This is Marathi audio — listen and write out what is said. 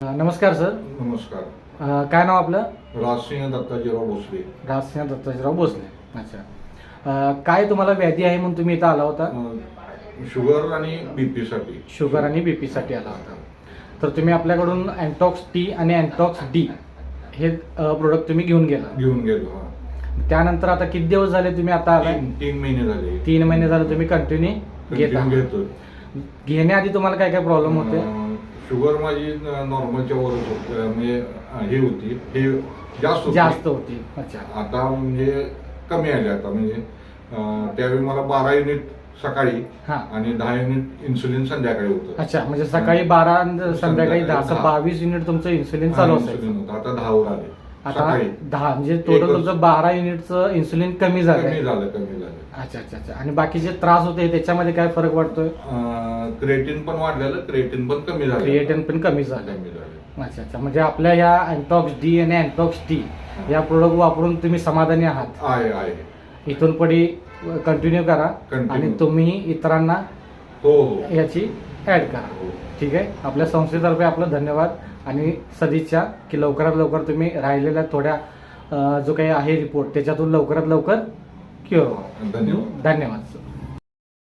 नमस्कार सर. नमस्कार. काय नाव आपलं? राजसिंह दत्ताजीराव भोसले. राजसिंह दत्ताजीराव भोसले. अच्छा. काय तुम्हाला व्याधी आहे म्हणून तुम्ही इथं आला होता? शुगर आणि बीपी साठी. शुगर आणि बीपी साठी आला होता. तर तुम्ही आपल्याकडून अँटॉक्स टी आणि अँटॉक्स डी हे प्रोडक्ट तुम्ही घेऊन गेलो. हा. त्यानंतर आता किती दिवस झाले तुम्ही आता आलाय? 3 महिने झाले. 3 महिने झाले तुम्ही कंटिन्यू घेतो. घेण्याआधी तुम्हाला काय काय प्रॉब्लेम होते? शुगर माझी नॉर्मलच्या वरच होती, म्हणजे हे होती, हे जास्त होती. अच्छा. आता म्हणजे कमी आले आता, म्हणजे त्यावेळी मला 12 युनिट सकाळी आणि 10 युनिट इन्सुलिन संध्याकाळी होतं. अच्छा, म्हणजे सकाळी 12 संध्याकाळी 10 असं 22 युनिट तुमचं इन्सुलिन चालू असायचं. आता 10 वर आले. आता 10 म्हणजे टोटल तुमचं 12 युनिटचं इन्सुलिन कमी झालं. कमी झालं. अच्छा अच्छा अच्छा. आणि बाकीचे त्रास होते त्याच्यामध्ये काय फरक वाटतोय? क्रिएटिन पण वाढलेलं, क्रिएटिन पण कमी झालं. क्रिएटिन पण कमी झालं. अच्छा अच्छा. म्हणजे आपल्या या अँटॉक्स डी आणि अँटॉक्स टी या प्रोडक्ट वापरून तुम्ही समाधानी आहात? आहे. इथून पुढे कंटिन्यू करा आणि तुम्ही इतरांना याची ऍड करा. ठीक आहे. आपल्या संस्थेतर्फे आपलं धन्यवाद आणि सदिच्छा की लवकरात लवकर तुम्ही राहिलेल्या थोड्या जो काही आहे रिपोर्ट त्याच्यातून लवकरात लवकर क्युअर व्हा. धन्यवाद. धन्यवाद सर.